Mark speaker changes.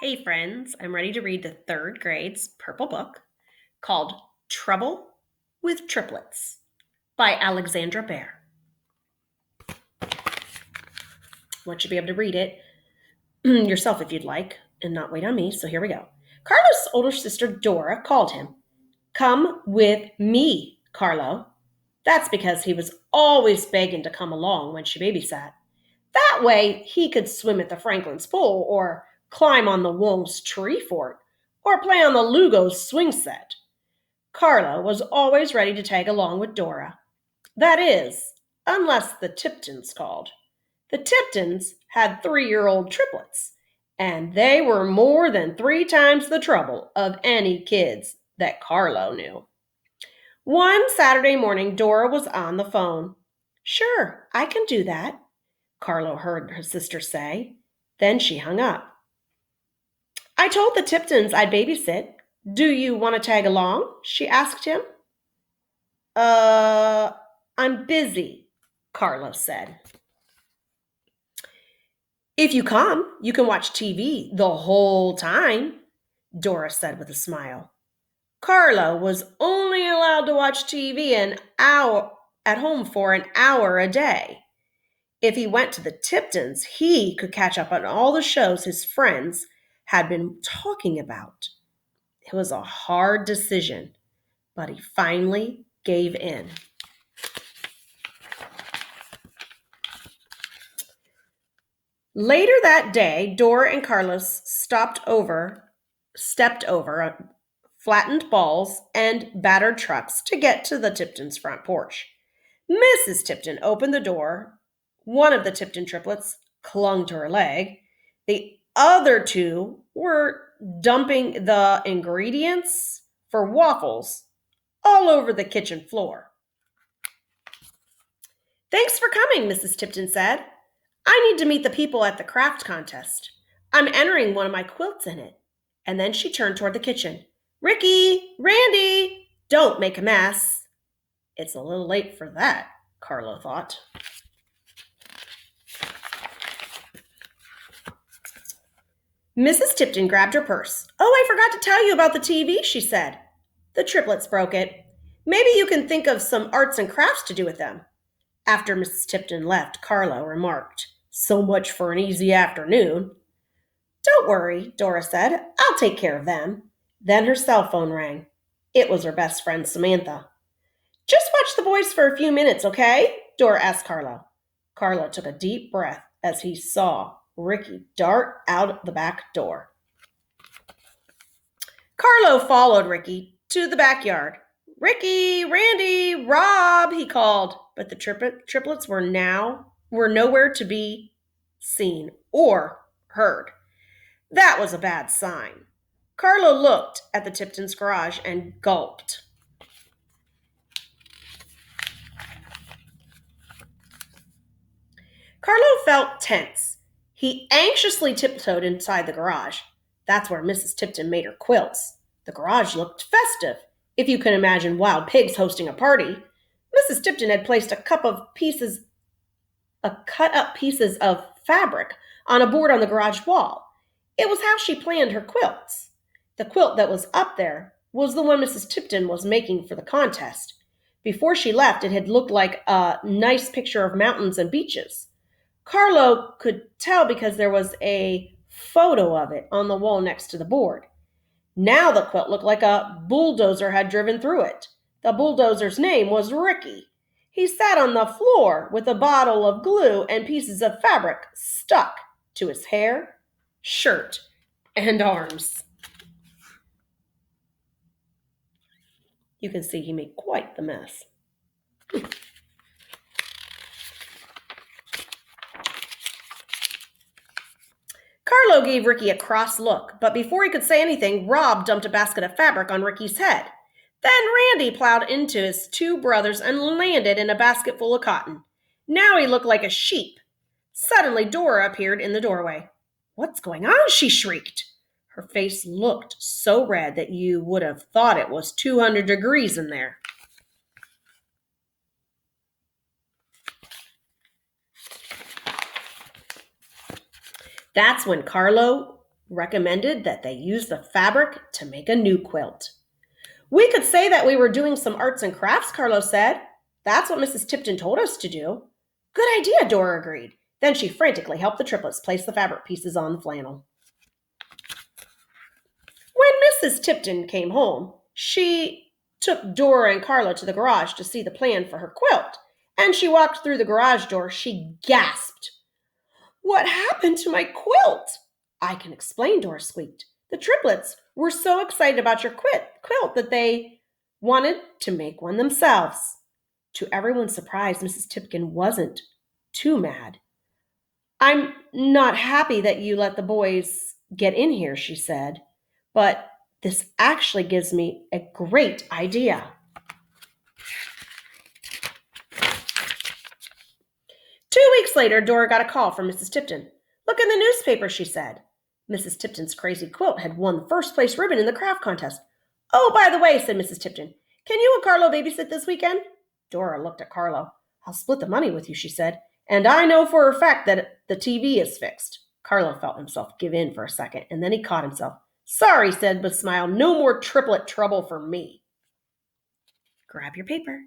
Speaker 1: Hey friends, I'm ready to read the third grade's purple book called Trouble with Triplets by Alexandra Bear. I want you to be able to read it yourself if you'd like and not wait on me, so here we go. Carlo's older sister Dora called him. Come with me, Carlo. That's because he was always begging to come along when she babysat. That way he could swim at the Franklin's pool or climb on the Wong's tree fort or play on the Lugo's swing set. Carlo was always ready to tag along with Dora. That is, unless the Tiptons called. The Tiptons had 3-year-old triplets, and they were more than 3 times the trouble of any kids that Carlo knew. One Saturday morning, Dora was on the phone. Sure, I can do that, Carlo heard her sister say. Then she hung up. I told the Tiptons I'd babysit. Do you want to tag along? She asked him. Uh, I'm busy, Carlos said. If you come, you can watch TV the whole time, Dora said with a smile. Carlo was only allowed to watch TV an hour at home for an hour a day. If he went to the Tiptons, he could catch up on all the shows his friends had been talking about. It was a hard decision, but he finally gave in. Later that day, Dora and Carlos stepped over flattened balls and battered trucks to get to the Tiptons' front porch. Mrs. Tipton opened the door. One of the Tipton triplets clung to her leg. The other two were dumping the ingredients for waffles all over the kitchen floor. Thanks for coming, Mrs. Tipton said. I need to meet the people at the craft contest. I'm entering one of my quilts in it. And then she turned toward the kitchen. Ricky, Randy, don't make a mess. It's a little late for that, Carlo thought. Mrs. Tipton grabbed her purse. Oh, I forgot to tell you about the TV, she said. The triplets broke it. Maybe you can think of some arts and crafts to do with them. After Mrs. Tipton left, Carlo remarked, So much for an easy afternoon. Don't worry, Dora said. I'll take care of them. Then her cell phone rang. It was her best friend, Samantha. Just watch the boys for a few minutes, okay? Dora asked Carlo. Carlo took a deep breath as he saw Ricky dart out the back door. Carlo followed Ricky to the backyard. Ricky, Randy, Rob, he called, but the triplets were nowhere to be seen or heard. That was a bad sign. Carlo looked at the Tiptons' garage and gulped. Carlo felt tense. He anxiously tiptoed inside the garage. That's where Mrs. Tipton made her quilts. The garage looked festive, if you can imagine wild pigs hosting a party. Mrs. Tipton had placed a cut up pieces of fabric on a board on the garage wall. It was how she planned her quilts. The quilt that was up there was the one Mrs. Tipton was making for the contest. Before she left, it had looked like a nice picture of mountains and beaches. Carlo could tell because there was a photo of it on the wall next to the board. Now the quilt looked like a bulldozer had driven through it. The bulldozer's name was Ricky. He sat on the floor with a bottle of glue and pieces of fabric stuck to his hair, shirt, and arms. You can see he made quite the mess. Carlo gave Ricky a cross look, but before he could say anything, Rob dumped a basket of fabric on Ricky's head. Then Randy plowed into his 2 brothers and landed in a basket full of cotton. Now he looked like a sheep. Suddenly, Dora appeared in the doorway. What's going on? She shrieked. Her face looked so red that you would have thought it was 200 degrees in there. That's when Carlo recommended that they use the fabric to make a new quilt. We could say that we were doing some arts and crafts, Carlo said. That's what Mrs. Tipton told us to do. Good idea, Dora agreed. Then she frantically helped the triplets place the fabric pieces on the flannel. When Mrs. Tipton came home, she took Dora and Carlo to the garage to see the plan for her quilt. And she walked through the garage door. She gasped. What happened to my quilt? I can explain, Dora squeaked. The triplets were so excited about your quilt that they wanted to make one themselves. To everyone's surprise, Mrs. Tipton wasn't too mad. I'm not happy that you let the boys get in here, she said, but this actually gives me a great idea. 2 weeks later, Dora got a call from Mrs. Tipton. Look in the newspaper, she said. Mrs. Tipton's crazy quilt had won the first place ribbon in the craft contest. Oh, by the way, said Mrs. Tipton, can you and Carlo babysit this weekend? Dora looked at Carlo. I'll split the money with you, she said, and I know for a fact that the TV is fixed. Carlo felt himself give in for a second, and then he caught himself. Sorry, said with a smile, no more triplet trouble for me. Grab your paper.